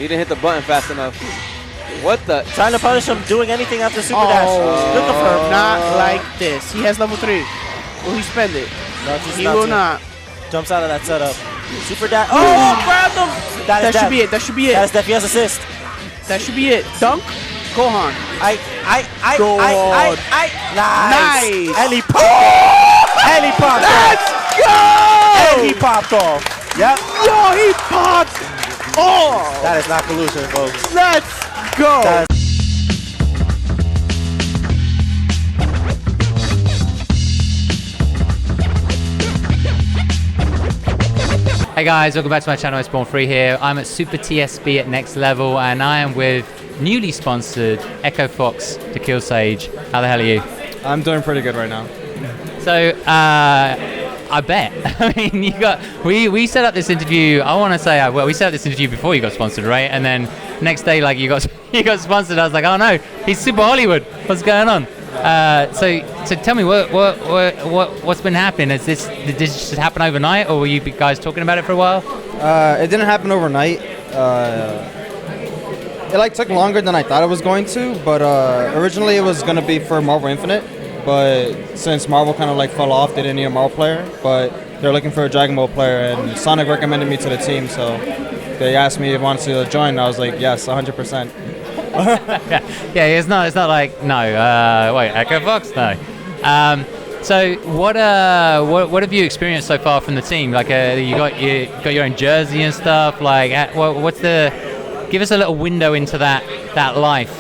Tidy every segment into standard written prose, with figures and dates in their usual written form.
He didn't hit the button fast enough. What the? Trying to punish him doing anything after Super Dash. Look at him. Not like this. He has level 3. Will he spend it? No, just he will not. Jumps out of that setup. Super Dash. Oh, grabbed him. That should be it. That should be it. That's def. He has assist. That should be it. Dunk. Gohan. Nice. Nice. And he popped. And he popped. Let's go. And he popped off. Yep. Yo, he popped. Oh. That is not collusion, folks. Let's go. Hey guys, welcome back to my channel. It's Born3 here. I'm at Super TSB at Next Level, and I am with newly sponsored DEKILLSAGE DEKILLSAGE. How the hell are you? I'm doing pretty good right now. So, I bet. I mean, we set up this interview. I want to say, well, we set up this interview before you got sponsored, right? And then next day, like you got sponsored. I was like, oh no, he's Super Hollywood. What's going on? So tell me what's been happening? Did this just happen overnight, or were you guys talking about it for a while? It didn't happen overnight. It took longer than I thought it was going to, but originally it was gonna be for Marvel Infinite, but since Marvel kind of fell off, they didn't need a Marvel player, but they're looking for a Dragon Ball player, and Sonic recommended me to the team, so they asked me if I wanted to join, and I was like, yes, 100%. Yeah, it's not like no. Wait, DEKILLSAGE? No. So what have you experienced so far from the team? Like, you got your own jersey and stuff. Like, give us a little window into that life.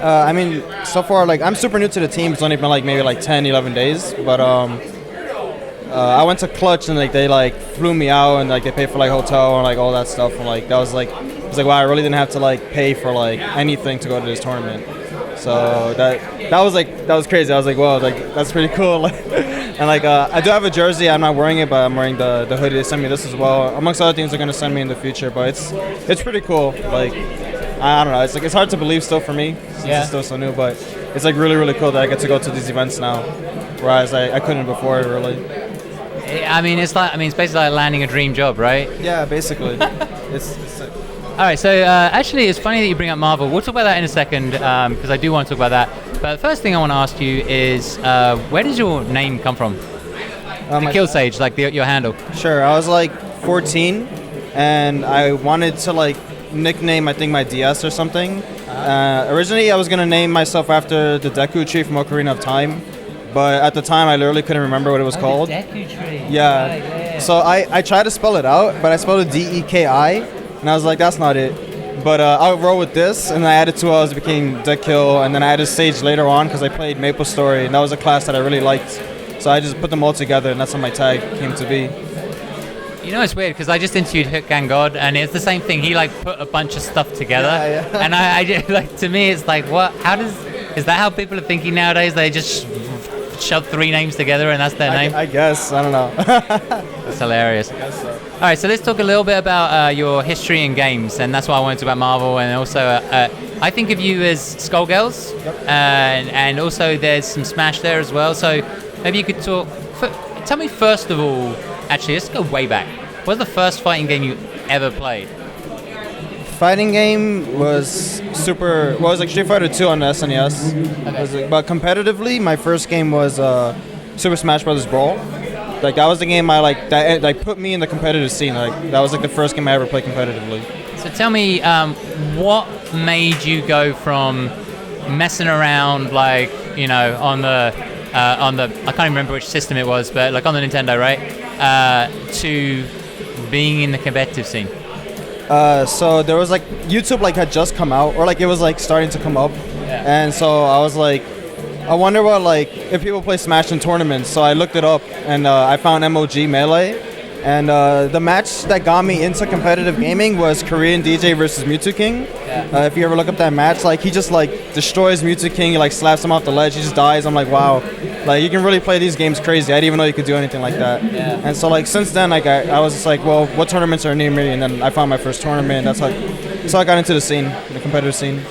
I mean, so far, I'm super new to the team. It's only been maybe 10, 11 days, but I went to Clutch and they flew me out and they paid for hotel and all that stuff, and that was I was like, wow, I really didn't have to pay for anything to go to this tournament. So that was crazy. I was like, whoa, that's pretty cool. And I do have a jersey. I'm not wearing it, but I'm wearing the hoodie. They sent me this as well. Amongst other things they're gonna send me in the future, but it's pretty cool. I don't know. It's hard to believe still for me since it's still so new, but it's really really cool that I get to go to these events now, whereas I couldn't before really. I mean, it's basically like landing a dream job, right? Yeah, basically. it's sick. All right, so actually, it's funny that you bring up Marvel. We'll talk about that in a second because I do want to talk about that. But the first thing I want to ask you is, where does your name come from? DEKILLSAGE, your handle. Sure, I was 14, and I wanted to nickname I think my DS or something. Originally, I was gonna name myself after the Deku tree from Ocarina of Time, but at the time, I literally couldn't remember what it was called. The Deku tree. Yeah. Yeah. So I tried to spell it out, but I spelled it DEKI. And I was like, that's not it. But I'll roll with this, and I added 2 L's, it became DEKILL, and then I added Sage later on because I played Maple Story, and that was a class that I really liked. So I just put them all together, and that's how my tag came to be. You know, it's weird because I just interviewed Hook Gang God, and it's the same thing. He put a bunch of stuff together, and I just, to me, it's what? Is that how people are thinking nowadays? They just shove 3 names together, and that's their name. I guess. I don't know. That's hilarious. I guess so. All right, so let's talk a little bit about your history in games, and that's why I wanted to talk about Marvel, and also I think of you as Skullgirls, and also there's some Smash there as well. So maybe you could tell me first of all. Actually, let's go way back. What was the first fighting game you ever played? Fighting game was Street Fighter 2 on the SNES. Okay. But competitively, my first game was Super Smash Bros. Brawl. That was the game that put me in the competitive scene. That was the first game I ever played competitively. So tell me, what made you go from messing around on the I can't remember which system it was, but on the Nintendo, right? To being in the competitive scene. So there was YouTube had just come out, or it was starting to come up, and so I was I wonder what if people play Smash in tournaments. So I looked it up, and I found MOG Melee, and the match that got me into competitive gaming was Korean DJ versus Mewtwo King. Yeah. If you ever look up that match, he just destroys Mewtwo King, he slaps him off the ledge, he just dies. I'm like, wow, you can really play these games crazy. I didn't even know you could do anything like that. Yeah. And so since then, I was just well, what tournaments are near me? And then I found my first tournament. That's so I got into the scene, the competitive scene.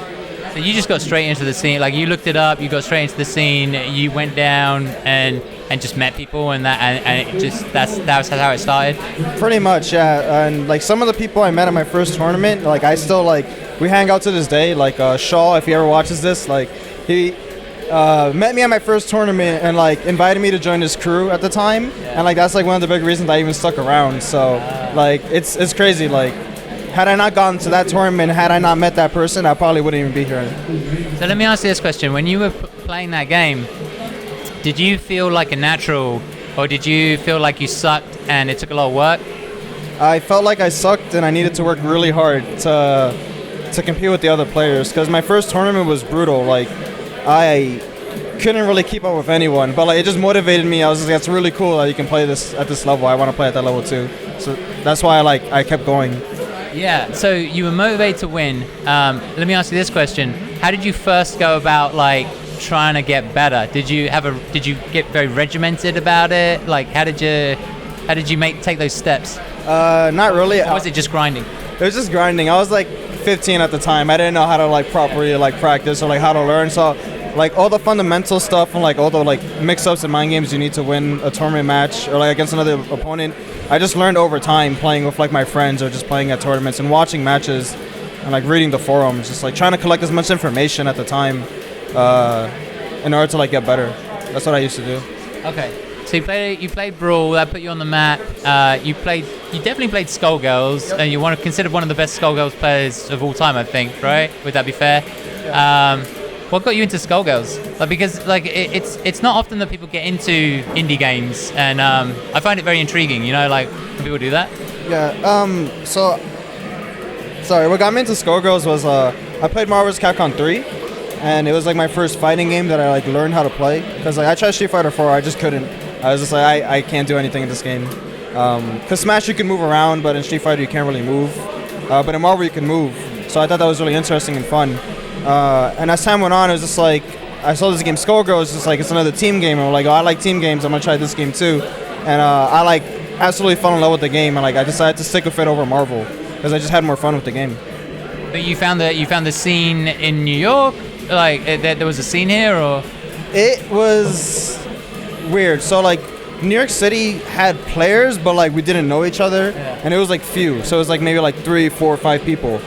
So you just got straight into the scene. You looked it up, you got straight into the scene, you went down, and and just met people, and it just that was how it started. Pretty much, yeah. And like some of the people I met at my first tournament, like I still like we hang out to this day. Like Shaw, if he ever watches this, like he met me at my first tournament and like invited me to join his crew at the time, and like that's like one of the big reasons I even stuck around. So like it's crazy. Like had I not gone to that tournament, had I not met that person, I probably wouldn't even be here. So let me ask you this question: when you were playing that game, did you feel like a natural, or did you feel like you sucked and it took a lot of work? I felt like I sucked and I needed to work really hard to compete with the other players, because my first tournament was brutal. Like I couldn't really keep up with anyone, but like it just motivated me. I was just like, it's really cool that you can play this at this level. I want to play at that level too. So that's why I kept going. Yeah. So you were motivated to win. Let me ask you this question: how did you first go about like trying to get better? Did you get very regimented about it? Like how did you take those steps? Not really. Or was it just grinding? It was just grinding. I was like 15 at the time. I didn't know how to like properly like practice or like how to learn. So like all the fundamental stuff and like all the like mix-ups and mind games you need to win a tournament match or like against another opponent, I just learned over time playing with like my friends or just playing at tournaments and watching matches and like reading the forums, just like trying to collect as much information at the time in order to like get better. That's what I used to do. Okay. So you played Brawl, that put you on the map. You definitely played Skullgirls, and you considered one of the best Skullgirls players of all time, I think, right? Would that be fair? Yeah. What got you into Skullgirls? Like, because like it's not often that people get into indie games, and I find it very intriguing. You know, like when people do that. Yeah. So, sorry. What got me into Skullgirls was I played Marvel vs. Capcom 3, and it was like my first fighting game that I like learned how to play. Because like I tried Street Fighter 4, I just couldn't. I was just like I can't do anything in this game. Because Smash you can move around, but in Street Fighter you can't really move. But in Marvel you can move. So I thought that was really interesting and fun. And as time went on, it was just like, I saw this game Skullgirls, just like it's another team game. And I'm like, oh, I like team games, I'm gonna try this game too. And I like absolutely fell in love with the game, and like I decided to stick with it over Marvel because I just had more fun with the game. But you found the scene in New York, like there was a scene here, or? It was weird. So like New York City had players, but like we didn't know each other, and it was like few. So it was like maybe like 3, 4, 5 people.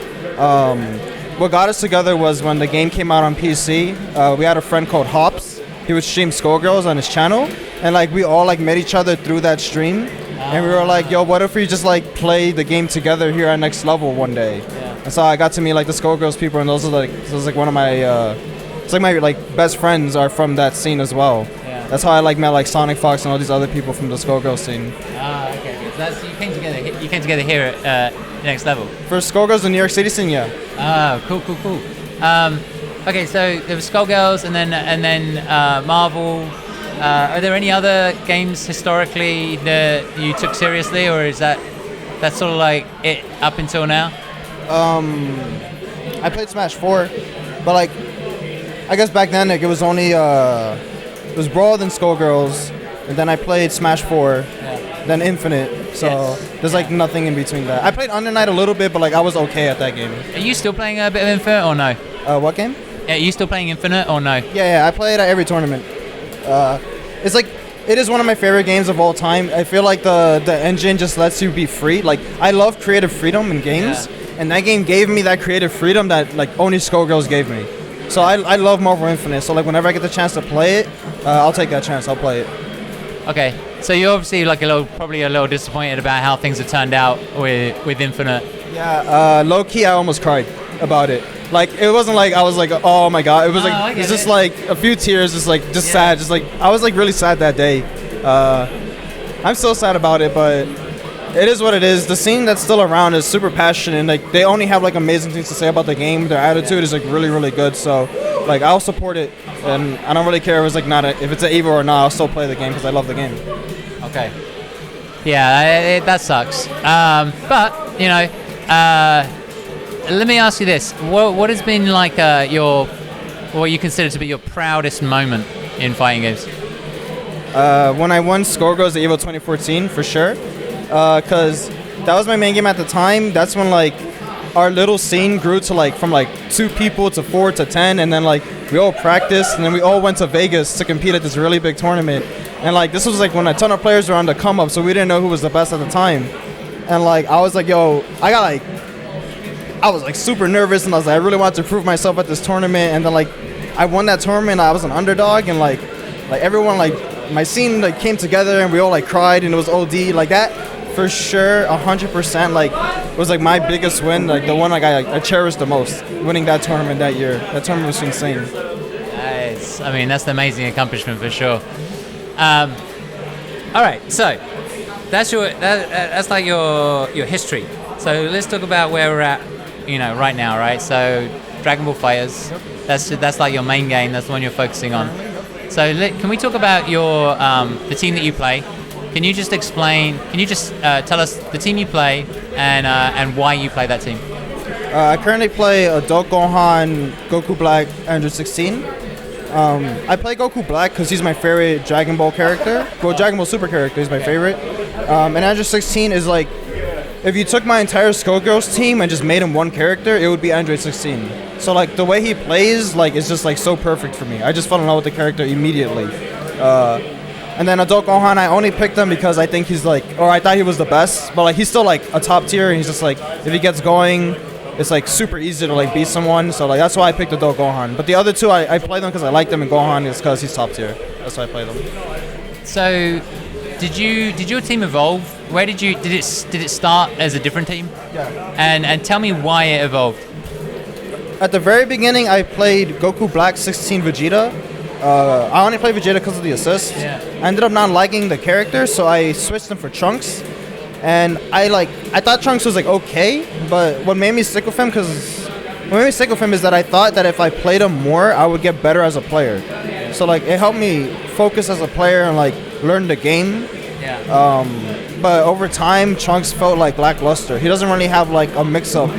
What got us together was when the game came out on PC. We had a friend called Hops. He would stream Skullgirls on his channel, and like we all like met each other through that stream, and we were like, yo, what if we just like play the game together here at Next Level one day? And so I got to meet like the Skullgirls people, and those are like one of my it's like my like best friends are from that scene as well. That's how I like met like SonicFox and all these other people from the Skullgirls scene. Okay. So you came together here at Next Level. For Skullgirls in New York City scene, yeah. Cool. Okay, so there was Skullgirls and then Marvel. Are there any other games historically that you took seriously, or is that's sort of like it up until now? I played Smash 4, but like I guess back then like it was only it was Brawl, then Skullgirls, and then I played Smash 4, then Infinite. So there's like nothing in between that. I played Under Night a little bit, but like I was okay at that game. Are you still playing a bit of Infinite or no? What game? Yeah, are you still playing Infinite or no? Yeah, I play it at every tournament. It's like it is one of my favorite games of all time. I feel like the engine just lets you be free. Like I love creative freedom in games, and that game gave me that creative freedom that like only Skullgirls gave me. So I love Marvel Infinite. So like whenever I get the chance to play it, I'll take that chance. I'll play it. Okay, so you're obviously like probably a little disappointed about how things have turned out with Infinite. Yeah, low key, I almost cried about it. Like it wasn't like I was like, oh my god. It was like it's just like a few tears, just sad. Just like I was like really sad that day. I'm still sad about it, but it is what it is. The scene that's still around is super passionate, and like they only have like amazing things to say about the game. Their attitude is like really, really good. So like I'll support it, and I don't really care if it's like if it's an Evo or not. I'll still play the game because I love the game. Okay. Yeah, that sucks. But you know, let me ask you this: what has been like what you consider to be your proudest moment in fighting games? When I won Skullgirls at Evo 2014, for sure. Because that was my main game at the time. That's when like our little scene grew to like from like 2 people to 4 to 10, and then like we all practiced, and then we all went to Vegas to compete at this really big tournament. And like this was like when a ton of players were on the come up, so we didn't know who was the best at the time. And like I was like, yo, I was like super nervous, and I was like, I really wanted to prove myself at this tournament. And then like I won that tournament. I was an underdog, and like everyone, like my scene like came together, and we all like cried, and it was OD like that. For sure, 100%, like, was like my biggest win, like the one like I cherished the most, winning that tournament that year. That tournament was insane. Nice. I mean, that's an amazing accomplishment for sure. All right, so that's like your history. So let's talk about where we're at, right now, right? So Dragon Ball FighterZ, that's like your main game. That's the one you're focusing on. So can we talk about your the team that you play? Can you just explain? Can you just tell us the team you play and why you play that team? I currently play Adult Gohan, Goku Black, Android 16. I play Goku Black because he's my favorite Dragon Ball character. Well, Dragon Ball Super character is my favorite. And Android 16 is like, if you took my entire Skullgirls team and just made him one character, it would be Android 16. So like the way he plays, like, is just like so perfect for me. I just fell in love with the character immediately. And then Adult Gohan, I only picked him because I think he's like, or I thought he was the best, but like he's still like a top tier, and he's just like, if he gets going, it's like super easy to like beat someone. So like that's why I picked Adult Gohan. But the other 2, I play them because I like them, and Gohan is because he's top tier. That's why I play them. So, did your team evolve? Where did it start as a different team? Yeah. And tell me why it evolved. At the very beginning, I played Goku Black 16 Vegeta. I only played Vegeta because of the assist. Yeah. I ended up not liking the character, so I switched him for Trunks. And I thought Trunks was like okay, but what made me stick with him is that I thought that if I played him more, I would get better as a player. So like it helped me focus as a player and like learn the game. Yeah. But over time, Trunks felt like lackluster. He doesn't really have like a mix-up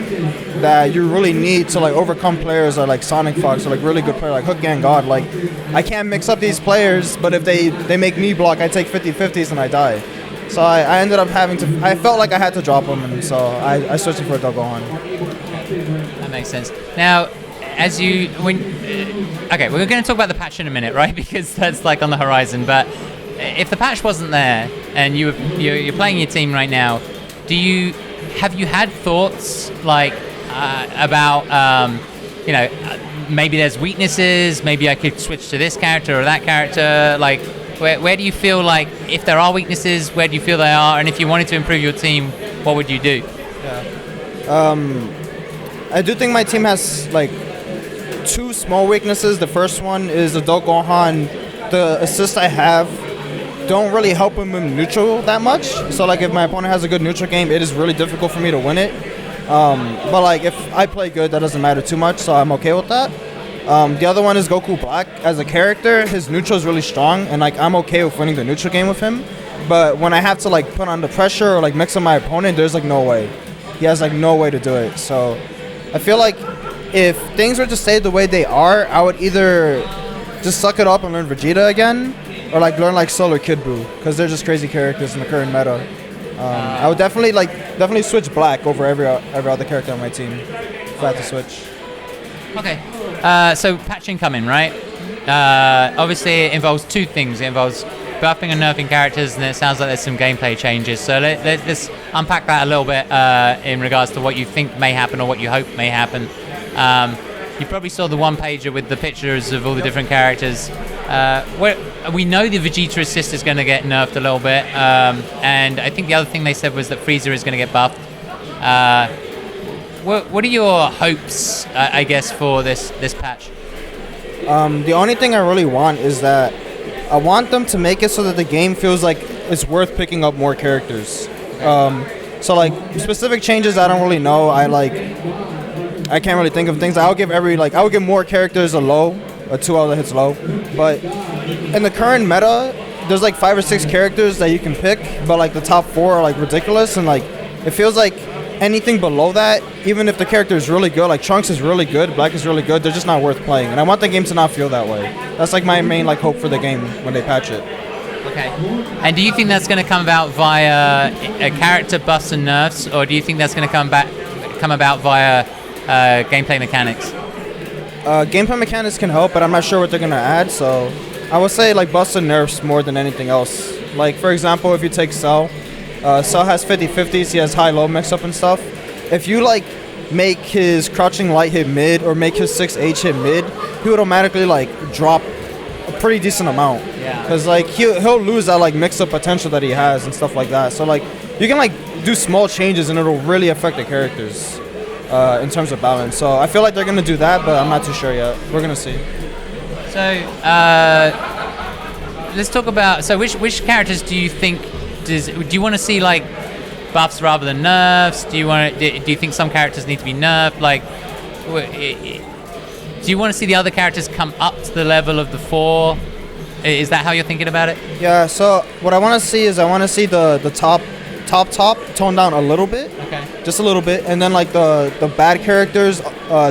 that you really need to like overcome players like SonicFox or like really good players like Hook Gang God. Like I can't mix up these players, but if they make me block, I take 50-50s and I die. So I ended up having to. I felt like I had to drop him, and so I switched for Adult Gohan. That makes sense. Now, okay, we're going to talk about the patch in a minute, right? Because that's like on the horizon. But if the patch wasn't there and you're playing your team right now, have you had thoughts like about maybe there's weaknesses, maybe I could switch to this character or that character, like where do you feel like if there are weaknesses, where do you feel they are, and if you wanted to improve your team, what would you do? I do think my team has like 2 small weaknesses. The first one is Adult Gohan. The assists I have don't really help him in neutral that much. So like if my opponent has a good neutral game, it is really difficult for me to win it. But like if I play good, that doesn't matter too much, so I'm okay with that. The other one is Goku Black. As a character, his neutral is really strong, and like I'm okay with winning the neutral game with him. But when I have to like put on the pressure or like mix up my opponent, there's like no way. He has like no way to do it. So I feel like if things were to stay the way they are, I would either just suck it up and learn Vegeta again, or like learn like Solar Kid Buu, because they're just crazy characters in the current meta. I would definitely switch Black over every other character on my team if I had to switch. Okay. So patch incoming, right? Obviously, it involves 2 things. It involves buffing and nerfing characters, and it sounds like there's some gameplay changes. So let's unpack that a little bit in regards to what you think may happen or what you hope may happen. You probably saw the one-pager with the pictures of all the different characters. We know the Vegeta assist is going to get nerfed a little bit, and I think the other thing they said was that Frieza is going to get buffed. What are your hopes, I guess, for this patch? The only thing I really want is that I want them to make it so that the game feels like it's worth picking up more characters. So like specific changes, I don't really know. I can't really think of things. I would give more characters a 2 out that hits low. But in the current meta, there's like 5 or 6 characters that you can pick, but like the top 4 are like ridiculous, and like it feels like anything below that, even if the character is really good, like Trunks is really good, Black is really good, they're just not worth playing. And I want the game to not feel that way. That's like my main like hope for the game when they patch it. Okay. And do you think that's going to come about via a character buffs and nerfs, or do you think that's going to come come about via gameplay mechanics? Gameplay mechanics can help, but I'm not sure what they're gonna add. So I would say like buffs and nerfs more than anything else. Like for example, if you take Cell, Cell has 50/50s. He has high-low mix-up and stuff. If you like make his crouching light hit mid or make his 6H hit mid, he would automatically like drop a pretty decent amount. Yeah. Because like he'll lose that like mix-up potential that he has and stuff like that. So like you can like do small changes and it'll really affect the characters in terms of balance. So I feel like they're gonna do that, but I'm not too sure yet. We're gonna see. So let's talk about. So which characters do you think do you want to see like buffs rather than nerfs? Do you think some characters need to be nerfed? Like, do you want to see the other characters come up to the level of the 4? Is that how you're thinking about it? Yeah. So what I want to see is I want to see the top toned down a little bit. Okay. Just a little bit, and then like the bad characters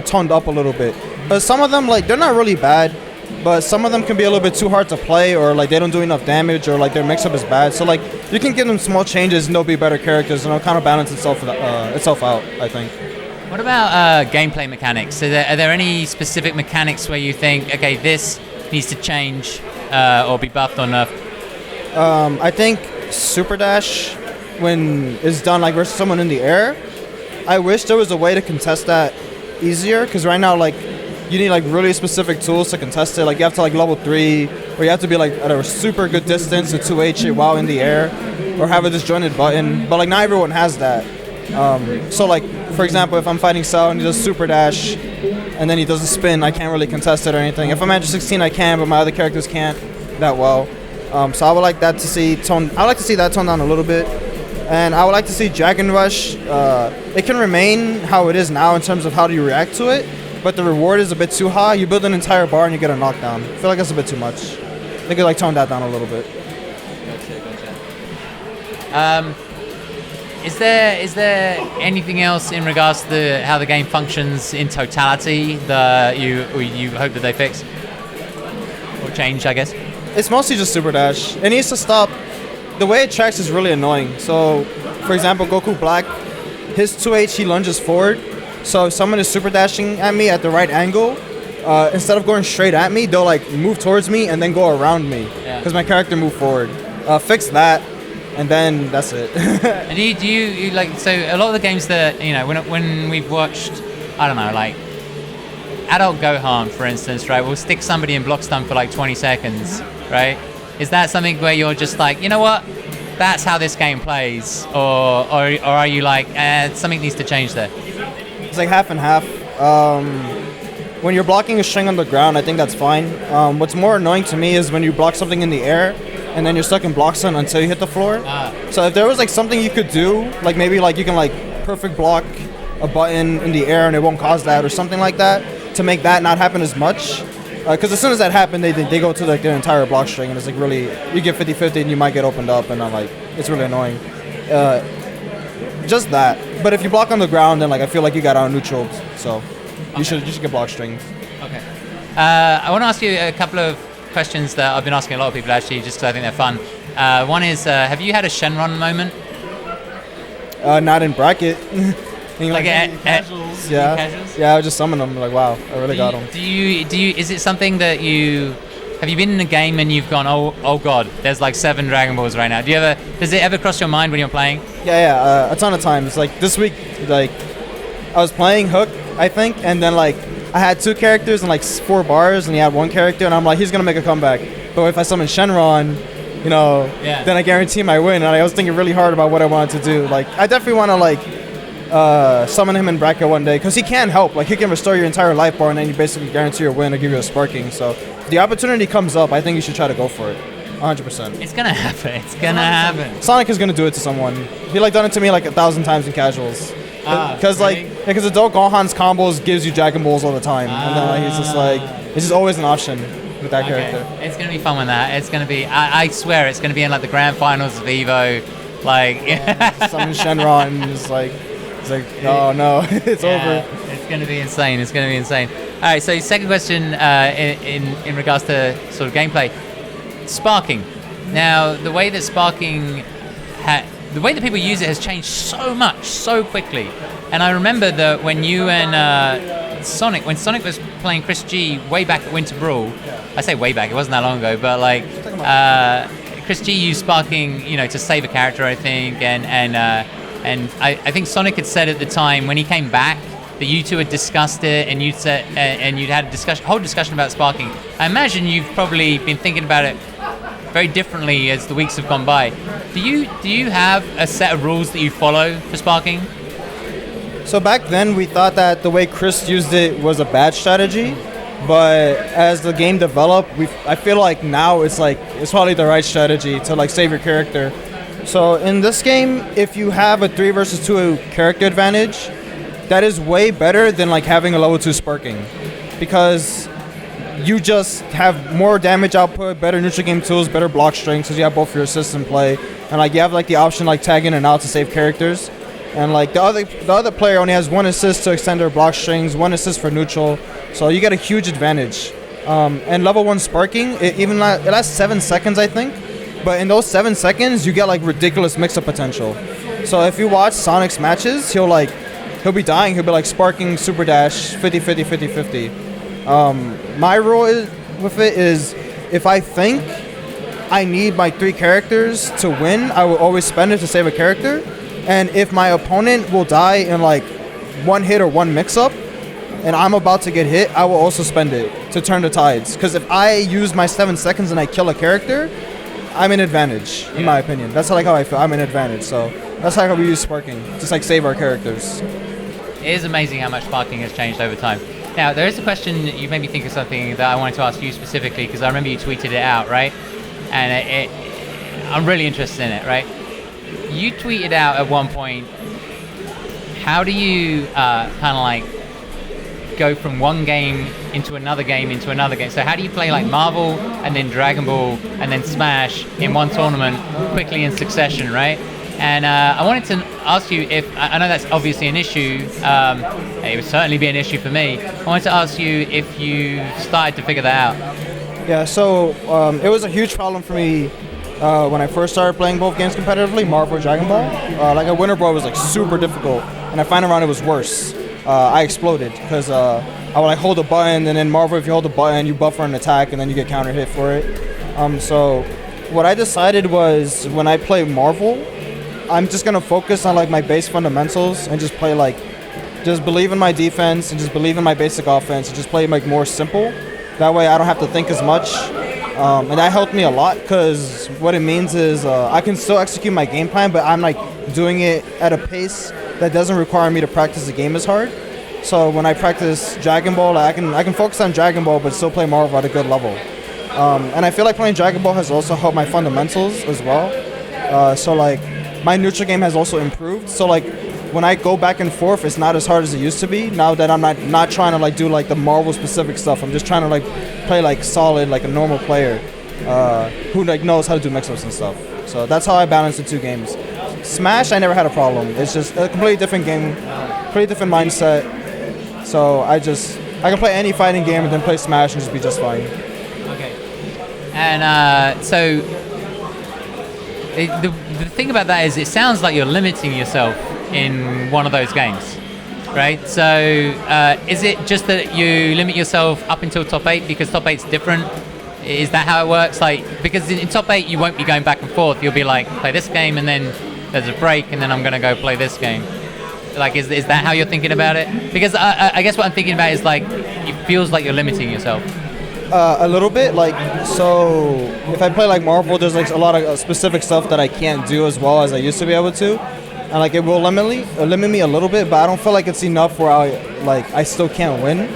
toned up a little bit. But some of them like they're not really bad, but some of them can be a little bit too hard to play, or like they don't do enough damage, or like their mix-up is bad. So like you can give them small changes and they'll be better characters, and it'll kind of balance itself out, I think. What about gameplay mechanics? Are there any specific mechanics where you think, okay, this needs to change or be buffed or nerfed? I think Super Dash, when it's done like versus someone in the air, I wish there was a way to contest that easier, because right now like you need like really specific tools to contest it. Like you have to like level 3, or you have to be like at a super good distance to 2H it while in the air, or have a disjointed button. But like not everyone has that. So like for example, if I'm fighting Cell and he does Super Dash and then he does a spin, I can't really contest it or anything. If I'm at 16, I can, but my other characters can't that well. So I would like that to see toned down a little bit. And I would like to see Dragon Rush. It can remain how it is now in terms of how do you react to it, but the reward is a bit too high. You build an entire bar and you get a knockdown. I feel like that's a bit too much. They could like tone that down a little bit. Gotcha. Is there anything else in regards to how the game functions in totality that you hope that they fix or change, I guess? It's mostly just Super Dash. It needs to stop. The way it tracks is really annoying. So, for example, Goku Black, his 2H, he lunges forward. So if someone is super dashing at me at the right angle, instead of going straight at me, they'll like move towards me and then go around me, because my character moved forward. Fix that, and then that's it. And do you like, so a lot of the games that, you know, when we've watched, I don't know, like adult Gohan, for instance, right, we'll stick somebody in block stun for like 20 seconds, right? Is that something where you're just like, you know what, that's how this game plays, or are you like, something needs to change there? It's like half and half. When you're blocking a string on the ground, I think that's fine. What's more annoying to me is when you block something in the air and then you're stuck in block stun until you hit the floor. So if there was like something you could do, like maybe like you can like perfect block a button in the air and it won't cause that, or something like that, to make that not happen as much. Because as soon as that happens, they go to like their entire block string, and it's like really, you get 50-50 and you might get opened up, and I'm like, it's really annoying. Just that. But if you block on the ground, then like I feel like you got out neutraled, so you should get block strings. Okay. I want to ask you a couple of questions that I've been asking a lot of people actually, just because I think they're fun. One is, have you had a Shenron moment? Not in bracket. Like casuals. Yeah, I would just summon them. Like, wow, I really got them. Do you? Is it something that have you been in a game and you've gone, oh god, there's like 7 Dragon Balls right now? Does it ever cross your mind when you're playing? Yeah, a ton of times. Like this week, like I was playing Hook, I think, and then like I had 2 characters and like 4 bars, and he had 1 character, and I'm like, he's gonna make a comeback. But if I summon Shenron, you know, then I guarantee my win. And I was thinking really hard about what I wanted to do. Like, I definitely want to like summon him in bracket one day, because he can help. Like, he can restore your entire life bar, and then you basically guarantee your win or give you a sparking. So if the opportunity comes up, I think you should try to go for it. 100%. It's gonna happen. It's gonna happen. Sonic is gonna do it to someone. He like done it to me like 1,000 times in casuals. Because because adult Gohan's combos gives you Dragon Balls all the time, and then like, he's just always an option with that character. It's gonna be fun with that. It's gonna be. I swear, it's gonna be in like the grand finals of Evo. Like summon Shenron is like. It's like, oh no, it's over. It's going to be insane. It's going to be insane. All right, so second question in regards to sort of gameplay. Sparking. Now, the way that sparking the way that people use it has changed so much, so quickly. And I remember that when you and when Sonic was playing Chris G way back at Winter Brawl, I say way back, it wasn't that long ago, but like Chris G used sparking, to save a character, I think, and I think Sonic had said at the time when he came back that you two had discussed it, and you'd said, and you'd had a whole discussion about sparking. I imagine you've probably been thinking about it very differently as the weeks have gone by. Do you have a set of rules that you follow for sparking? So back then we thought that the way Chris used it was a bad strategy, but as the game developed, I feel like now it's probably the right strategy to like save your character. So in this game, if you have a 3 versus 2 character advantage, that is way better than like having a level 2 sparking, because you just have more damage output, better neutral game tools, better block strength, because you have both your assists in play, and like you have like the option like tag in and out to save characters, and like the other player only has 1 assist to extend their block strings, 1 assist for neutral, so you get a huge advantage. And level 1 sparking, it lasts 7 seconds, I think, but in those 7 seconds you get like ridiculous mix-up potential. So if you watch Sonic's matches, he'll be dying, he'll be like sparking super dash 50-50-50-50. My rule with it is, if I think I need my 3 characters to win, I will always spend it to save a character. And if my opponent will die in like 1 hit or 1 mix-up, and I'm about to get hit, I will also spend it to turn the tides. Because if I use my 7 seconds and I kill a character, I'm in advantage, in my opinion. That's like how I feel, I'm in advantage. So that's how we use sparking, just like save our characters. It is amazing how much sparking has changed over time. Now, there is a question, you made me think of something that I wanted to ask you specifically, because I remember you tweeted it out, right? And I'm really interested in it, right? You tweeted out at one point, how do you kind of like go from one game into another game into another game? So how do you play like Marvel and then Dragon Ball and then Smash in one tournament quickly in succession, right? And I wanted to ask you if, I know that's obviously an issue, it would certainly be an issue for me. I wanted to ask you if you started to figure that out. Yeah, so it was a huge problem for me when I first started playing both games competitively, Marvel and Dragon Ball. Like a Winter Brawl was like super difficult, and I final round it was worse. I exploded because I would like hold a button, and then Marvel, if you hold a button, you buffer an attack, and then you get counter hit for it. So what I decided was, when I play Marvel, I'm just gonna focus on like my base fundamentals and just play like, just believe in my defense and just believe in my basic offense and just play like more simple. That way I don't have to think as much. And that helped me a lot, because what it means is I can still execute my game plan, but I'm like doing it at a pace that doesn't require me to practice the game as hard. So when I practice Dragon Ball, I can focus on Dragon Ball but still play Marvel at a good level. And I feel like playing Dragon Ball has also helped my fundamentals as well. So like my neutral game has also improved. So like when I go back and forth, it's not as hard as it used to be. Now that I'm not trying to like do like the Marvel specific stuff, I'm just trying to like play like solid, like a normal player who like knows how to do mix-ups and stuff. So that's how I balance the 2 games. Smash, I never had a problem. It's just a completely different game, completely different mindset. So I can play any fighting game and then play Smash and just be just fine. Okay. And so the thing about that is, it sounds like you're limiting yourself in one of those games, right? So is it just that you limit yourself up until top 8 because top 8's different? Is that how it works? Like, because in top 8 you won't be going back and forth. You'll be like, play this game and then there's a break and then I'm gonna go play this game. Like, is that how you're thinking about it? Because I guess what I'm thinking about is like, it feels like you're limiting yourself. A little bit, like, so if I play like Marvel, there's like a lot of specific stuff that I can't do as well as I used to be able to, and like it will limit me a little bit, but I don't feel like it's enough where I still can't win.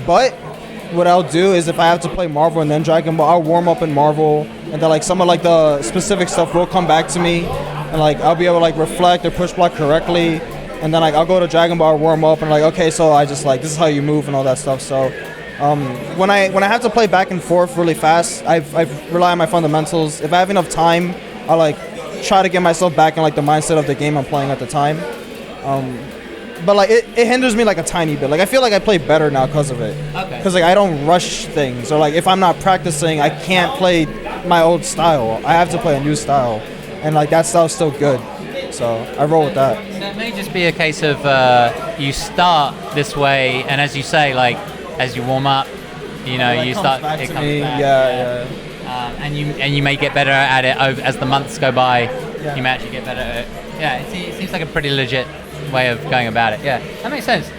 But what I'll do is, if I have to play Marvel and then Dragon Ball, I'll warm up in Marvel, and then like some of like the specific stuff will come back to me, and like I'll be able to like reflect or push block correctly, and then like I'll go to Dragon Ball, warm up, and like, okay, so I just like, this is how you move and all that stuff. So when I have to play back and forth really fast, I rely on my fundamentals. If I have enough time, I'll like try to get myself back in like the mindset of the game I'm playing at the time. But like it hinders me like a tiny bit. Like I feel like I play better now because of it. Okay. Because like I don't rush things, or like if I'm not practicing, I can't play my old style. I have to play a new style. and like that style's still good. So I roll with that. So it may just be a case of you start this way, and as you say, like as you warm up, you know, you start. Back It to comes me. back. Yeah. And you may get better at it as the months go by. Yeah. You may actually get better at it. Yeah, it seems like a pretty legit way of going about it. Yeah, that makes sense.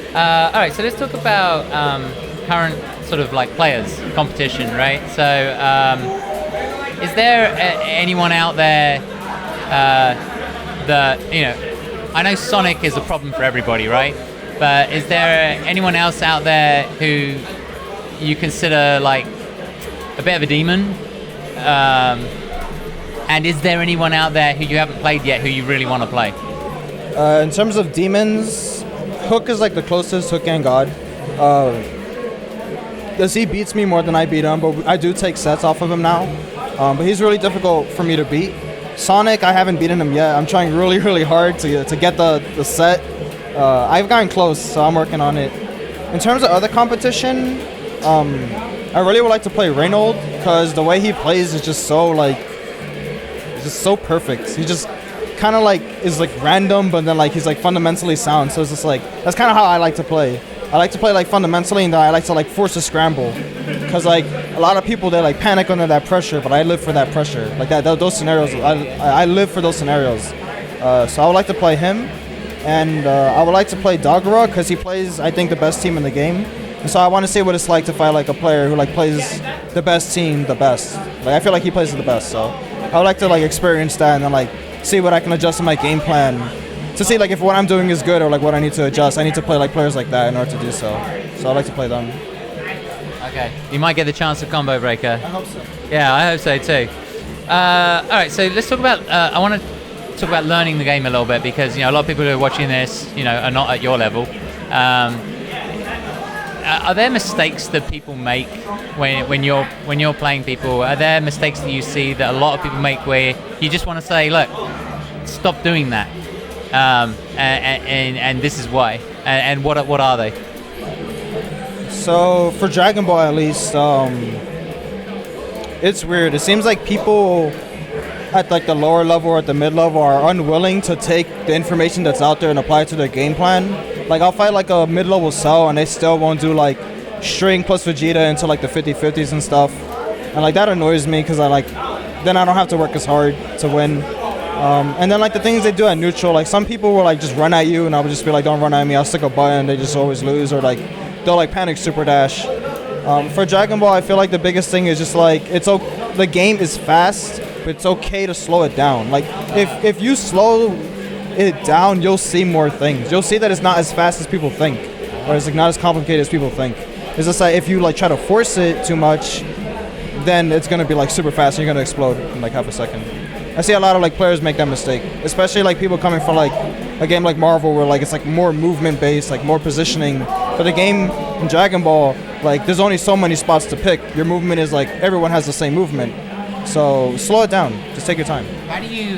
All right, so let's talk about current sort of like players, competition, right? So, is there anyone out there that, you know, I know Sonic is a problem for everybody, right? But is there anyone else out there who you consider like a bit of a demon? And is there anyone out there who you haven't played yet who you really want to play? In terms of demons, Hook is like the closest, Hook and God. He beats me more than I beat him, but I do take sets off of him now. But he's really difficult for me to beat. Sonic, I haven't beaten him yet. I'm trying really, really hard to get the set. I've gotten close, so I'm working on it. In terms of other competition, I really would like to play Reynold because the way he plays is just so like, it's just so perfect. He just kind of like is like random, but then like he's like fundamentally sound. So it's just like that's kind of how I like to play. I like to play like fundamentally, and then I like to like force a scramble, because like a lot of people they like panic under that pressure, but I live for that pressure. Like those scenarios, I live for those scenarios. So I would like to play him, and I would like to play Dogura because he plays I think the best team in the game. And so I want to see what it's like to fight like a player who like plays the best team the best. Like I feel like he plays it the best. So I would like to like experience that and then like see what I can adjust in my game plan to see like if what I'm doing is good or like what I need to adjust. I need to play like players like that in order to do so. So I like to play them. Okay, you might get the chance of combo breaker. I hope so. Yeah, I hope so too. All right, so let's talk about. I want to talk about learning the game a little bit because you know a lot of people who are watching this, you know, are not at your level. Are there mistakes that people make when you're playing people? Are there mistakes that you see that a lot of people make where you just want to say, look, stop doing that, and this is why, and what are they? So for Dragon Ball at least, it's weird. It seems like people at like the lower level or at the mid level are unwilling to take the information that's out there and apply it to their game plan. Like I'll fight like a mid-level Cell and they still won't do like string plus Vegeta into like the 50-50s and stuff. And like that annoys me because then I don't have to work as hard to win. And then like the things they do at neutral, like some people will like just run at you and I would just be like, don't run at me, I'll stick a button, they just always lose, or like they'll like panic super dash. For Dragon Ball, I feel like the biggest thing is just like the game is fast, but it's okay to slow it down. Like if you slow it down, you'll see more things. You'll see that it's not as fast as people think, or it's like not as complicated as people think. It's just like if you like try to force it too much, then it's gonna be like super fast and you're gonna explode in like half a second. I see a lot of like players make that mistake, especially like people coming from like a game like Marvel where like it's like more movement based, like more positioning. But the game in Dragon Ball, like there's only so many spots to pick. Your movement is like everyone has the same movement, so slow it down. Just take your time. How do you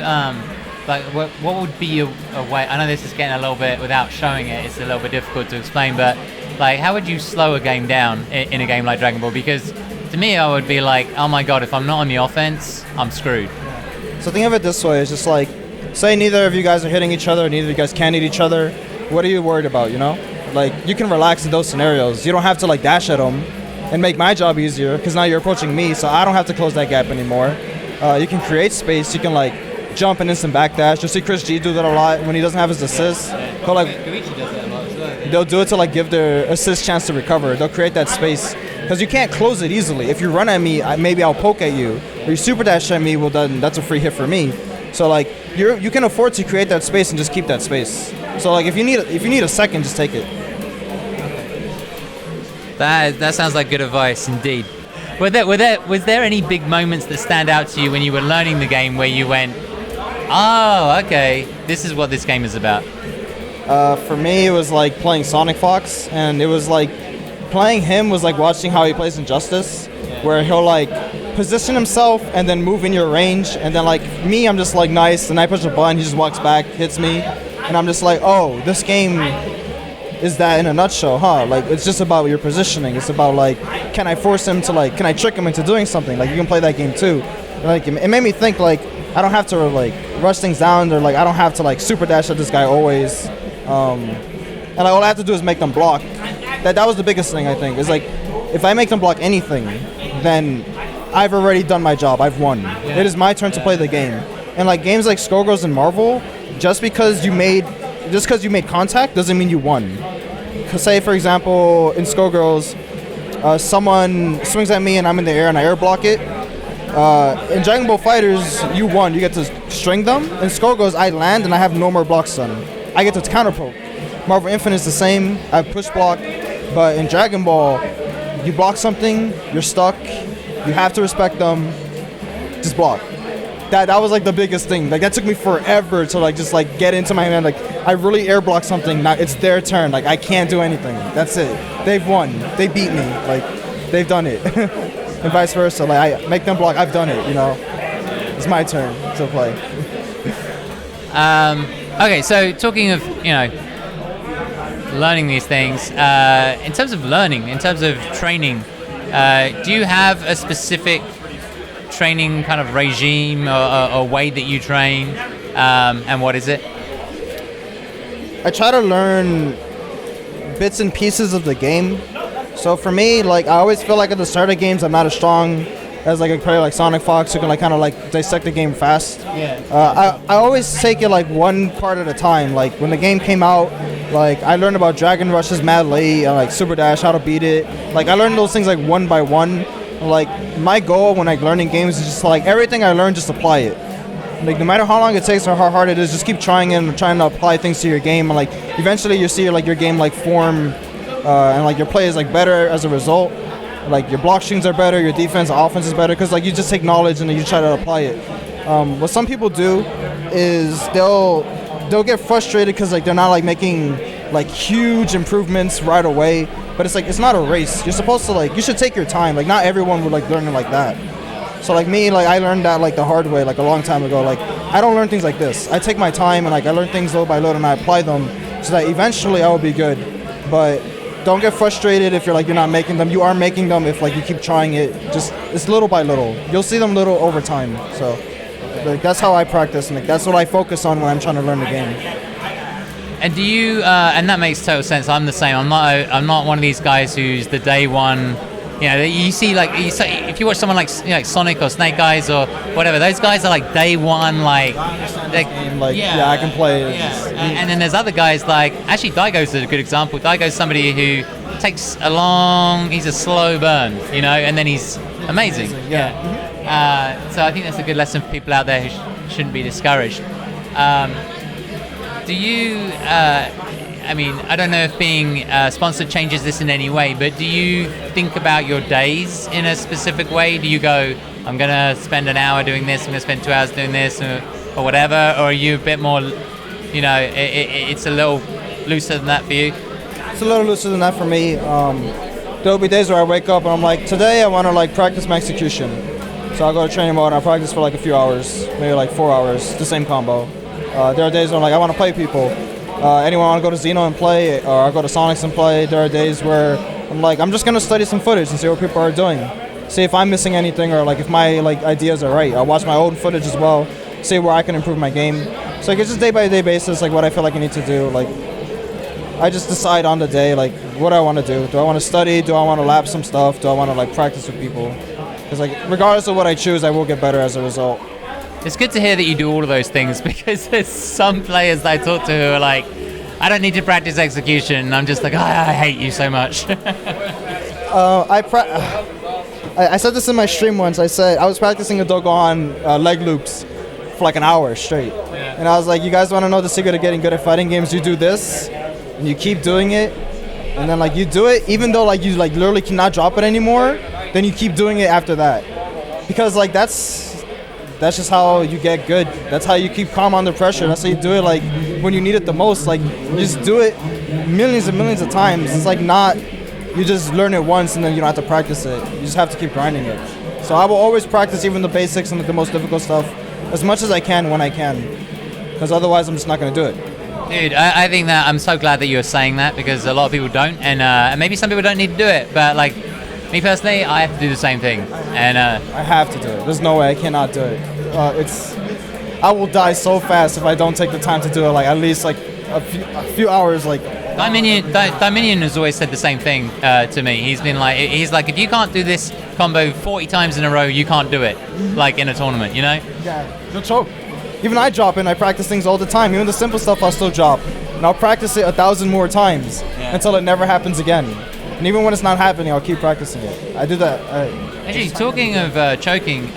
like what would be a way? I know this is getting a little bit without showing it. It's a little bit difficult to explain, but like how would you slow a game down in a game like Dragon Ball? Because to me, I would be like, oh my god, if I'm not on the offense, I'm screwed. So think of it this way: it's just like, say neither of you guys are hitting each other, neither of you guys can hit each other. What are you worried about? You know, like you can relax in those scenarios. You don't have to like dash at them and make my job easier because now you're approaching me, so I don't have to close that gap anymore. You can create space. You can like jump and instant backdash. You'll see Chris G do that a lot when he doesn't have his assist. He'll like they'll do it to like give their assist chance to recover. They'll create that space because you can't close it easily. If you run at me, maybe I'll poke at you. Or you super dash at me, well then that's a free hit for me. So like you can afford to create that space and just keep that space. So like if you need a second, just take it. That sounds like good advice indeed. Was there any big moments that stand out to you when you were learning the game where you went, oh, okay, this is what this game is about? For me, it was like playing SonicFox, and it was like playing him was like watching how he plays Injustice, where he'll like position himself and then move in your range, and then like me, I'm just like nice, and I push a button, he just walks back, hits me, and I'm just like, oh, this game is that in a nutshell, huh? Like it's just about your positioning. It's about like, can I force him to like, can I trick him into doing something? Like you can play that game too. Like it made me think like, I don't have to like rush things down, or like I don't have to like super dash at this guy always. And like all I have to do is make them block. That was the biggest thing, I think. Is like if I make them block anything, then I've already done my job. I've won. Yeah. It is my turn to play the game. And like games like Skullgirls and Marvel, just because you made contact doesn't mean you won. Cause say for example in Skullgirls, someone swings at me and I'm in the air and I air block it. In Dragon Ball FighterZ, you won. You get to string them. In Skullgirls, I land and I have no more blocks done. I get to counter poke. Marvel Infinite is the same. I push block. But in Dragon Ball, you block something, you're stuck. You have to respect them. Just block. That was like the biggest thing. Like that took me forever to like just like get into my hand. Like I really air block something. Now it's their turn. Like I can't do anything. That's it. They've won. They beat me. Like they've done it. And vice versa. Like I make them block. I've done it. You know. It's my turn to play. Okay. So talking of learning these things, in terms of learning, in terms of training, do you have a specific training kind of regime or way that you train, and what is it? I try to learn bits and pieces of the game. So for me, like I always feel like at the start of games I'm not as strong as like a player like SonicFox who can like kind of like dissect the game fast. Yeah. I always take it like one part at a time. Like when the game came out, like I learned about Dragon Rushes mad late, like Super Dash, how to beat it. Like I learned those things like one by one. Like my goal when like learning games is just like everything I learn, just apply it. Like no matter how long it takes or how hard it is, just keep trying it and trying to apply things to your game. And like eventually you see like your game like form, and like your play is like better as a result. Like your block strings are better, your defense, offense is better, because like you just take knowledge and then you try to apply it. What some people do is they'll get frustrated because like they're not like making like huge improvements right away. But it's like it's not a race. You're supposed to like you should take your time. Like not everyone would like learn it like that. So like me, like I learned that like the hard way, like a long time ago. Like I don't learn things like this. I take my time and like I learn things little by little and I apply them so that eventually I will be good. But don't get frustrated if you're like you're not making them. You are making them if like you keep trying it. Just it's little by little. You'll see them little over time. So like that's how I practice and like that's what I focus on when I'm trying to learn the game. And do you? And that makes total sense. I'm the same. I'm not one of these guys who's the day one. You see like if you watch someone like Sonic or Snake Eyes or whatever, those guys are like day one. Like, yeah, I can play. Yeah. And then there's other guys like actually Daigo's a good example. Daigo's somebody who takes a long. He's a slow burn, and then he's amazing. Yeah. So I think that's a good lesson for people out there who shouldn't be discouraged. Do you, I don't know if being sponsored changes this in any way, but do you think about your days in a specific way? Do you go, I'm going to spend an hour doing this, I'm going to spend 2 hours doing this, or whatever? Or are you a bit more, it's a little looser than that for you? It's a little looser than that for me. There'll be days where I wake up and I'm like, today I want to like practice my execution. So I'll go to training mode and I'll practice for like a few hours, maybe like 4 hours, the same combo. There are days where I'm like, I want to play people. Anyone want to go to Xeno and play, or I'll go to Sonics and play. There are days where I'm like, I'm just going to study some footage and see what people are doing. See if I'm missing anything or like if my like ideas are right. I'll watch my own footage as well, see where I can improve my game. So like, it's just day by day basis, like what I feel like I need to do. Like I just decide on the day, like what I want to do. Do I want to study? Do I want to lap some stuff? Do I want to like practice with people? Because like regardless of what I choose, I will get better as a result. It's good to hear that you do all of those things because there's some players that I talk to who are like, I don't need to practice execution. And I'm just like, I hate you so much. I said this in my stream once. I said I was practicing a Gohan leg loops for like an hour straight. Yeah. And I was like, you guys want to know the secret of getting good at fighting games? You do this, and you keep doing it. And then like you do it, even though like you like literally cannot drop it anymore, then you keep doing it after that. Because like that's just how you get good. That's how you keep calm under pressure. That's how you do it like when you need it the most. Like you just do it millions and millions of times. It's like not, you just learn it once and then you don't have to practice it. You just have to keep grinding it. So I will always practice even the basics and the most difficult stuff as much as I can when I can. Because otherwise I'm just not going to do it. Dude, I think that I'm so glad that you're saying that because a lot of people don't. And maybe some people don't need to do it. But like me personally, I have to do the same thing. And I have to do it. There's no way I cannot do it. I will die so fast if I don't take the time to do it. Like at least like a few hours. Like Dominion has always said the same thing to me. He's like, if you can't do this combo 40 times in a row, you can't do it, like in a tournament, you know? Yeah, you'll choke. Even I drop and I practice things all the time. Even the simple stuff I'll still drop. And I'll practice it 1,000 more times until it never happens again. And even when it's not happening, I'll keep practicing it. I do that. Actually, talking of choking,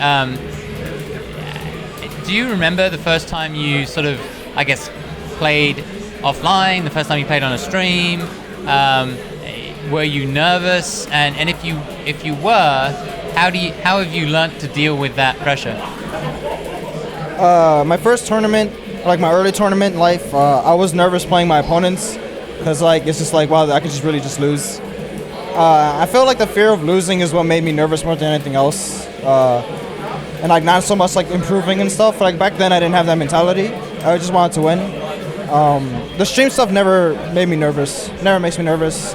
do you remember the first time you sort of, I guess, played offline, the first time you played on a stream? Were you nervous? And if you were, how have you learnt to deal with that pressure? My first tournament, like my early tournament life, I was nervous playing my opponents because like it's just like, wow, I could just really just lose. I felt like the fear of losing is what made me nervous more than anything else. And like not so much like improving and stuff. Like back then I didn't have that mentality. I just wanted to win. The stream stuff never made me nervous. Never makes me nervous.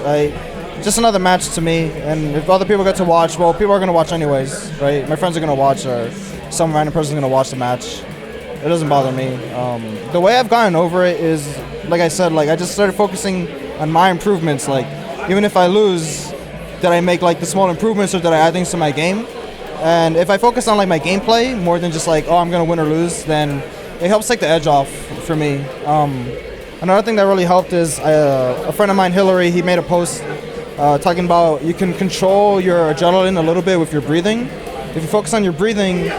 Just another match to me. And if other people get to watch, well, people are gonna watch anyways, right? My friends are gonna watch, or some random person's gonna watch the match. It doesn't bother me. The way I've gotten over it is, like I said, like I just started focusing on my improvements. Like even if I lose, did I make like the small improvements or did I add things to my game? And if I focus on like my gameplay more than just like, oh, I'm gonna win or lose, then it helps take the edge off for me. Another thing that really helped is a friend of mine, Hillary, he made a post talking about you can control your adrenaline a little bit with your breathing. If you focus on your breathing,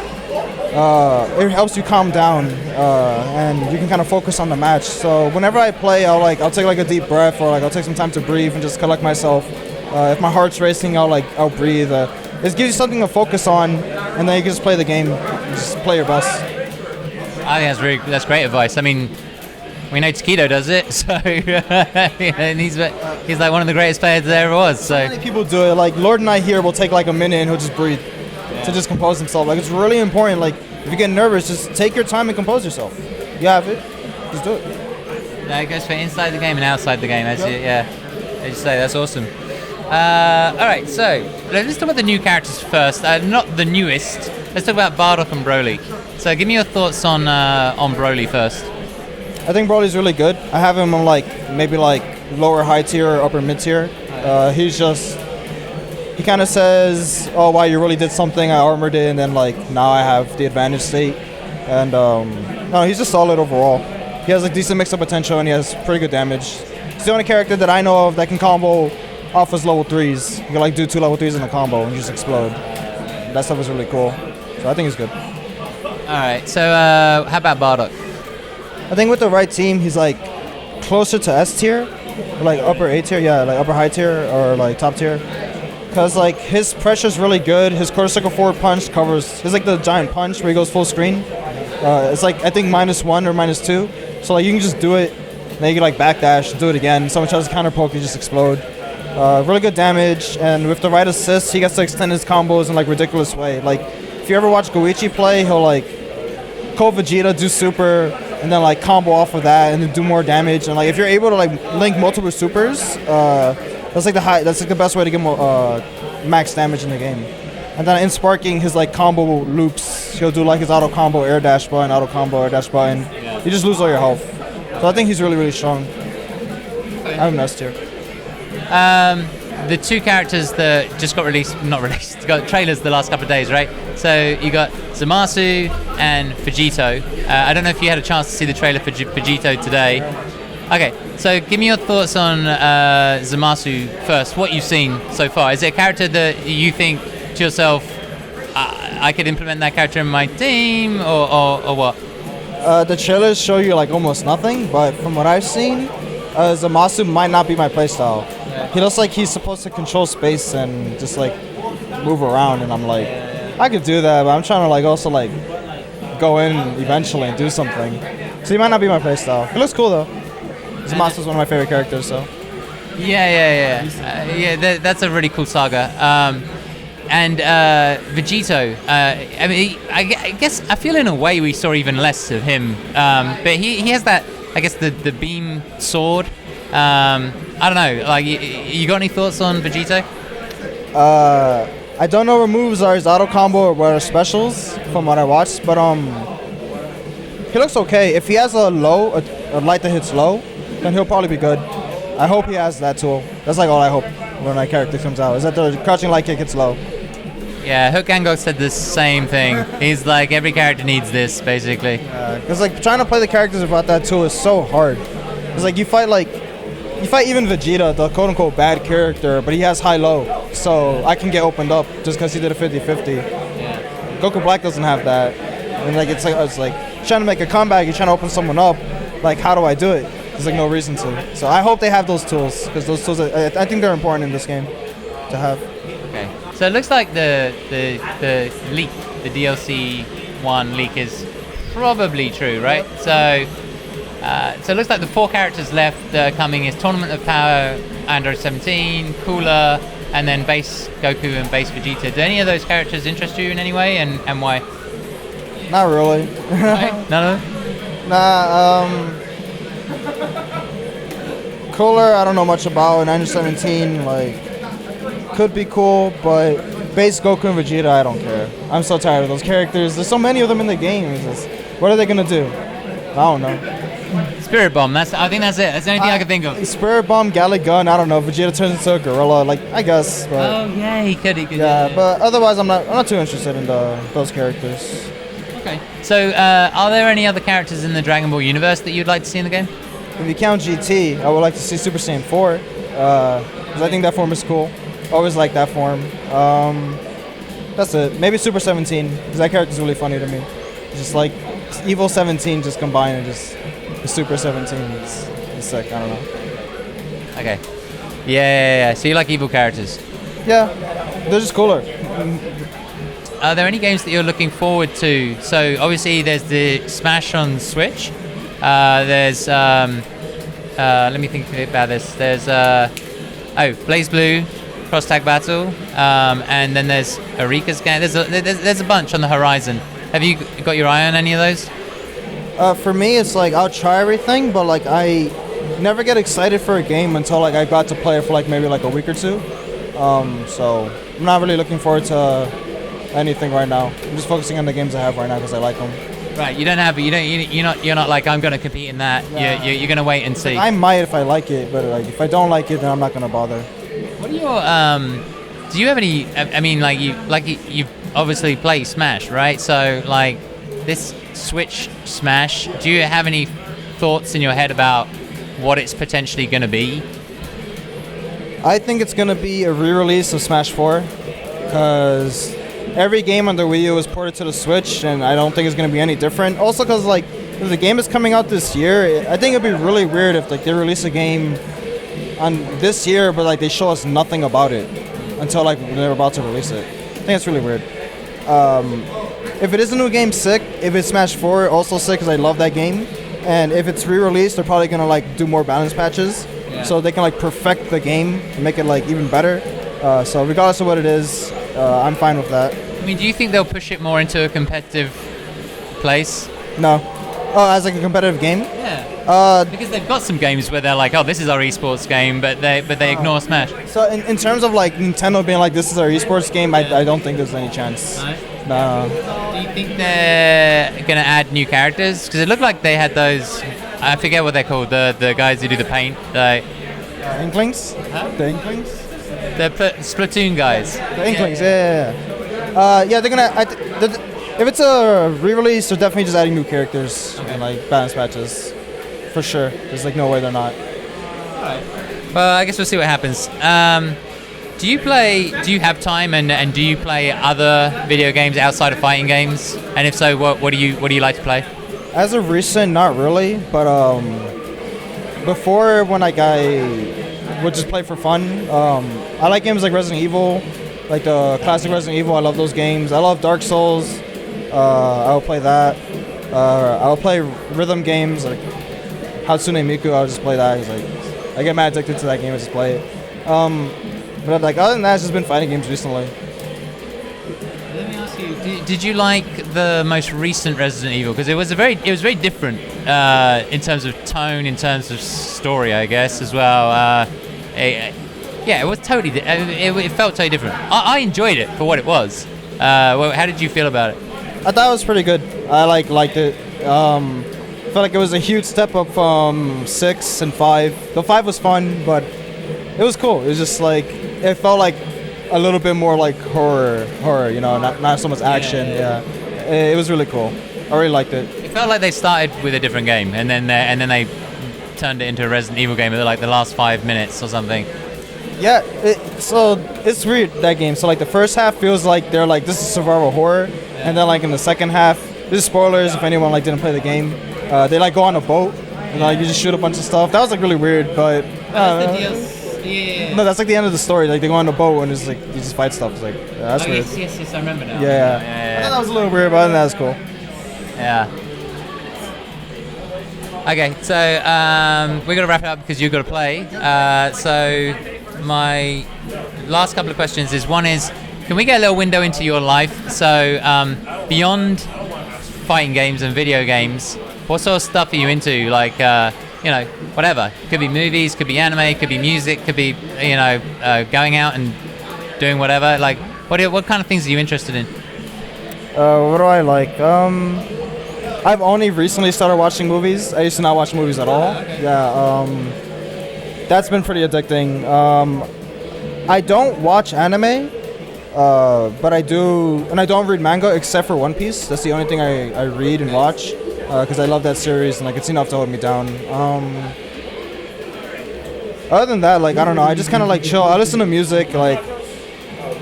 it helps you calm down and you can kind of focus on the match. So whenever I play, I'll take like a deep breath, or like I'll take some time to breathe and just collect myself. If my heart's racing, I'll breathe. It gives you something to focus on, and then you can just play the game. Just play your best. I think that's great advice. I mean, we know Takedo does it, so and he's like one of the greatest players there ever was. So many people do it. Like Lord and I here will take like a minute and he'll just breathe to just compose himself. Like it's really important. Like if you get nervous, just take your time and compose yourself. You have it. Just do it. No, it goes for inside the game and outside the game. As you say, that's awesome. All right, so let's talk about the new characters first. Not the newest. Let's talk about Bardock and Broly. So give me your thoughts on Broly first. I think Broly's really good. I have him on like maybe like lower high tier or upper mid tier. He kind of says, oh wow, you really did something, I armored it, and then like now I have the advantage state. And no, he's just solid overall. He has a decent mix-up potential and he has pretty good damage. He's the only character that I know of that can combo off his level 3s. You can like do 2 level 3s in a combo and just explode. That stuff is really cool. So I think he's good. Alright, so how about Bardock? I think with the right team, he's like closer to S tier, like upper A tier, yeah, like upper high tier or like top tier. Cause like his pressure's really good. His quarter circle forward punch covers. It's like the giant punch where he goes full screen. It's like I think -1 or -2. So like you can just do it, then you can like backdash, do it again. Someone tries to counter poke, you just explode. Really good damage, and with the right assist, he gets to extend his combos in like ridiculous way. Like if you ever watch Goichi play, he'll like call Vegito, do super, and then like combo off of that, and then do more damage. And like if you're able to like link multiple supers, that's like the best way to get more max damage in the game. And then in sparking, his like combo loops, he'll do like his auto combo air dash button, auto combo air dash button. You just lose all your health. So I think he's really, really strong. I'm S tier. The 2 characters that just got got trailers the last couple of days, right? So you got Zamasu and Vegito. I don't know if you had a chance to see the trailer for Vegito today. Okay, so give me your thoughts on Zamasu first. What you've seen so far. Is it a character that you think to yourself, I could implement that character in my team, or what? The trailers show you like almost nothing, but from what I've seen, Zamasu might not be my playstyle. He looks like he's supposed to control space and just like move around, and I'm like, I could do that, but I'm trying to like also like go in eventually and do something. So he might not be my playstyle. He looks cool though. Zamasu's one of my favorite characters, so. Yeah. That's a really cool saga. And Vegito, I mean, I guess I feel in a way we saw even less of him. But he has that, I guess, the beam sword. I don't know. Like, you got any thoughts on Vegito? I don't know what moves are his auto combo or what are specials from what I watched, but He looks okay. If he has a light that hits low, then he'll probably be good. I hope he has that tool. That's like all I hope when my character comes out, is that the crouching light kick hits low. Yeah, Hook Gangok said the same thing. He's like, every character needs this, basically. Because like trying to play the characters without that tool is so hard. It's like you fight even Vegeta, the quote-unquote bad character, but he has high-low, so I can get opened up just because he did a 50-50. Yeah. Goku Black doesn't have that, and like it's like trying to make a comeback, you're trying to open someone up. Like, how do I do it? There's like no reason to. So I hope they have those tools, because those tools, I think they're important in this game to have. Okay. So it looks like the leak, the DLC 1 leak is probably true, right? So it looks like the 4 characters left coming is Tournament of Power, Android 17, Cooler, and then Base Goku and Base Vegeta. Do any of those characters interest you in any way, and why? Not really. Right? None of them? Nah, Cooler, I don't know much about, and Android 17, like, could be cool, but Base Goku and Vegeta, I don't care. I'm so tired of those characters. There's so many of them in the game. What are they gonna do? I don't know. Spirit Bomb. I think that's it. That's the only thing I can think of. Spirit Bomb, Gallic Gun. I don't know. Vegeta turns into a gorilla. Like, I guess. But Oh yeah, he could. yeah, but otherwise, I'm not too interested in those characters. Okay. So, are there any other characters in the Dragon Ball universe that you'd like to see in the game? If you count GT, I would like to see Super Saiyan 4, because I think that form is cool. Always like that form. That's it. Maybe Super 17, because that character is really funny to me. It's just like Evil 17 just combined and just the Super 17 is sick. I don't know. Okay. Yeah. So you like evil characters? Yeah, they're just cooler. Are there any games that you're looking forward to? So obviously there's the Smash on Switch. There's let me think about this. There's Blaze Blue, Cross Tag Battle, and then there's Erika's game. There's a bunch on the horizon. Have you got your eye on any of those? For me, it's like I'll try everything, but like I never get excited for a game until like I got to play it for like maybe like a week or two. So I'm not really looking forward to anything right now. I'm just focusing on the games I have right now because I like them. Right, you're not like I'm going to compete in that. Yeah. You're going to wait and see. I might if I like it, but like if I don't like it, then I'm not going to bother. What are your do you have any? I mean, you've obviously played Smash, right? So like this Switch Smash, do you have any thoughts in your head about what it's potentially going to be? I think it's going to be a re-release of Smash 4 because every game on the Wii U was ported to the Switch, and I don't think it's going to be any different. Also because like if the game is coming out this year, I think it'd be really weird if like they release a game on this year, but like they show us nothing about it until like when they're about to release it. I think it's really weird. If it is a new game, sick. If it's Smash 4, also sick because I love that game. And if it's re-released, they're probably gonna like do more balance patches, so they can like perfect the game and make it like even better. So regardless of what it is, I'm fine with that. I mean, do you think they'll push it more into a competitive place? No. Oh, as like a competitive game? Yeah. Because they've got some games where they're like, oh, this is our esports game, but they ignore Smash. So in terms of like Nintendo being like, this is our esports game, I don't think there's any chance. No. Do you think they're going to add new characters? Because it looked like they had those, I forget what they're called, the guys who do the paint. Inklings? Huh? The Inklings? The Splatoon guys. The Inklings, yeah. Yeah, they're gonna. If it's a re-release, they're definitely just adding new characters and like balance patches, for sure. There's like no way they're not. Well, I guess we'll see what happens. Do you have time and do you play other video games outside of fighting games? And if so, what do you like to play? As of recent, not really, but before when like I would just play for fun. I like games like Resident Evil, like the classic Resident Evil. I love those games. I love Dark Souls. I'll play that. I'll play rhythm games like Hatsune Miku. I'll just play that. Like I get mad addicted to that game. I just play it. But like other than that, it's just been fighting games recently. Let me ask you: Did you like the most recent Resident Evil? Because it was very different in terms of tone, in terms of story, I guess as well. Yeah, it was totally. It felt totally different. I enjoyed it for what it was. How did you feel about it? I thought it was pretty good. I liked it. Felt like it was a huge step up from 6 and 5. The 5 was fun, but it was cool. It was just like it felt like a little bit more like horror, you know, not so much action. Yeah. It was really cool. I really liked it. It felt like they started with a different game, and then they turned it into a Resident Evil game at like the last 5 minutes or something. Yeah, so it's weird, that game. So like the first half feels like they're like, this is survival horror, and then like in the second half, this is spoilers if anyone like didn't play the game. They like go on a boat and like you just shoot a bunch of stuff. That was like really weird, but no, that's like the end of the story. Like they go on a boat and it's like you just fight stuff. It's like that's weird. Yes, I remember now. Yeah. I thought that was a little weird, but that was cool. Yeah. Okay, so we're gonna wrap it up because you've got to play. So my last couple of questions is, one is, can we get a little window into your life? So beyond fighting games and video games, what sort of stuff are you into? Like, you know, whatever. Could be movies, could be anime, could be music, could be, you know, going out and doing whatever. Like, what kind of things are you interested in? What do I like? I've only recently started watching movies. I used to not watch movies at all. Yeah, that's been pretty addicting. I don't watch anime, but I do, and I don't read manga except for One Piece. That's the only thing I read and watch, because I love that series and like it's enough to hold me down. Other than that, like I don't know, I just kind of like chill. I listen to music like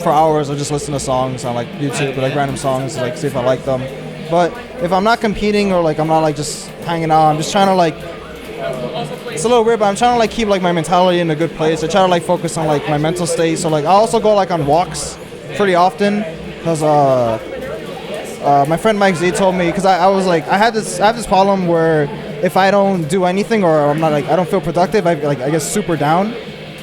for hours. I just listen to songs on like YouTube, like random songs, like see if I like them. But if I'm not competing or like I'm not like just hanging out, I'm just trying to like, it's a little weird, but I'm trying to like keep like my mentality in a good place. I try to like focus on like my mental state. So like I also go like on walks pretty often, because my friend Mike Z told me, because I was like I have this problem where if I don't do anything or I'm not like I don't feel productive, I get super down,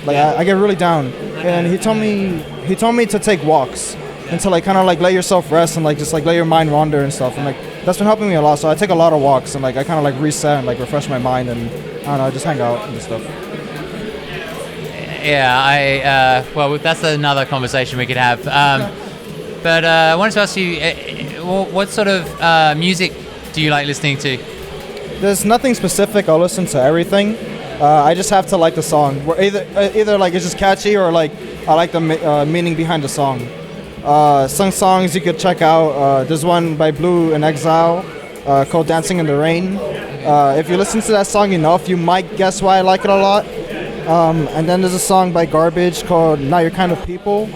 like I get really down. And he told me to take walks and to like kind of like let yourself rest and like just like let your mind wander and stuff, and like that's been helping me a lot. So I take a lot of walks and like I kind of like reset and like refresh my mind, and I don't know, just hang out and stuff. Yeah, well, that's another conversation we could have. But I wanted to ask you, what sort of music do you like listening to? There's nothing specific. I'll listen to everything. I just have to like the song. Either like it's just catchy or like I like the meaning behind the song. Some songs you could check out. There's one by Blue in Exile called Dancing in the Rain. If you listen to that song enough, you might guess why I like it a lot. And then there's a song by Garbage called Not Your Kind of People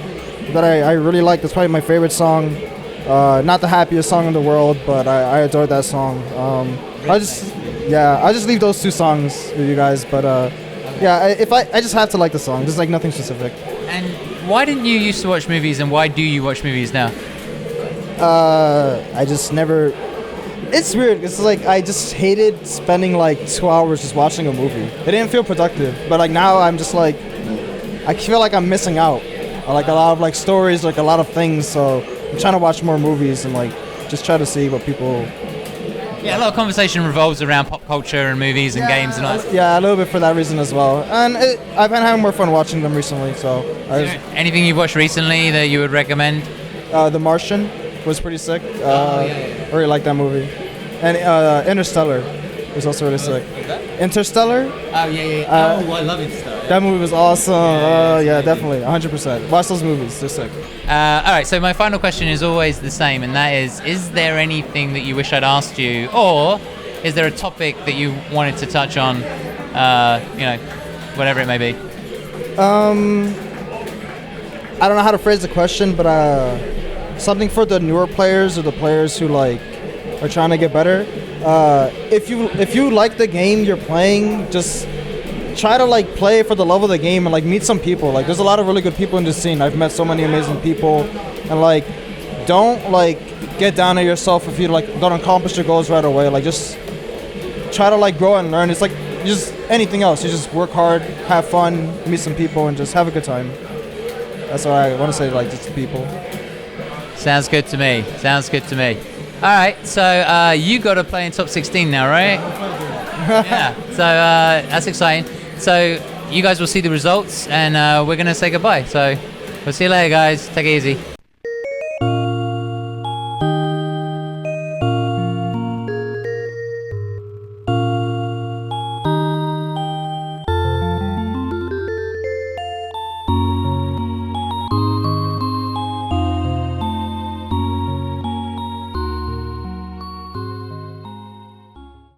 that I really like. That's probably my favorite song. Not the happiest song in the world, but I adore that song. I'll just leave those two songs with you guys. But yeah, I just have to like the song. There's like nothing specific. And why didn't you used to watch movies, and why do you watch movies now? I just never. It's weird. It's like I just hated spending like 2 hours just watching a movie. It didn't feel productive. But like now I'm just like, I feel like I'm missing out on like a lot of like stories, like a lot of things. So I'm trying to watch more movies and like just try to see what people. Yeah, a lot of conversation revolves around pop culture and movies and games and all that. Yeah, a little bit for that reason as well. And I've been having more fun watching them recently. So anything you've watched recently that you would recommend? The Martian was pretty sick. I really like that movie. And Interstellar was also really sick. Interstellar? Oh, yeah. I love Interstellar. That movie was awesome. Yeah, definitely. 100%. Watch those movies. They're sick. All right, so my final question is always the same, and that is there anything that you wish I'd asked you, or is there a topic that you wanted to touch on, you know, whatever it may be? I don't know how to phrase the question, but something for the newer players or the players who like are trying to get better. If you like the game you're playing, just try to like play for the love of the game and like meet some people. Like there's a lot of really good people in this scene. I've met so many amazing people, and like don't like get down on yourself if you like don't accomplish your goals right away. Like just try to like grow and learn. It's like just anything else. You just work hard, have fun, meet some people, and just have a good time. That's what I want to say, like just to people. Sounds good to me. Sounds good to me. All right, so you got to play in top 16 now, right? Yeah. So that's exciting. So you guys will see the results, and we're gonna say goodbye. So we'll see you later, guys. Take it easy.